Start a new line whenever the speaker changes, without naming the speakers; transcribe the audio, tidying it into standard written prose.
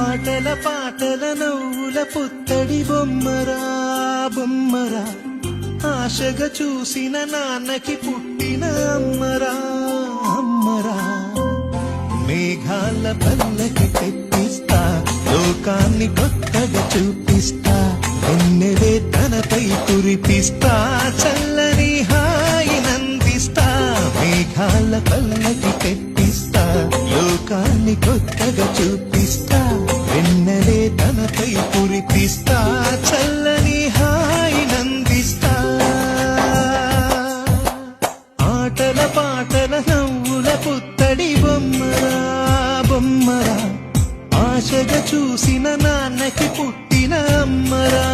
ఆటల పాటల నవ్వుల పుత్తడి బొమ్మరా బొమ్మరా, ఆశగా చూసిన నాన్నకి పుట్టిన అమ్మరా అమ్మరా. మేఘాల పల్లకి తెప్పిస్తా, లోకాన్ని కొత్తగా చూపిస్తా, వెన్నెలే తనపై కురిపిస్తా, చల్లని హాయినందిస్తా. మేఘాల పల్లకి తెప్పిస్తా, లోకాన్ని కొత్తగా చూపిస్తా, వెన్నెలే తనపై కురిపిస్తా, చల్లని హాయినందిస్తా. ఆటల పాటల నవ్వుల పుత్తడి బొమ్మరా బొమ్మరా, ఆశగా చూసిన నాన్నకి పుట్టిన అమ్మరా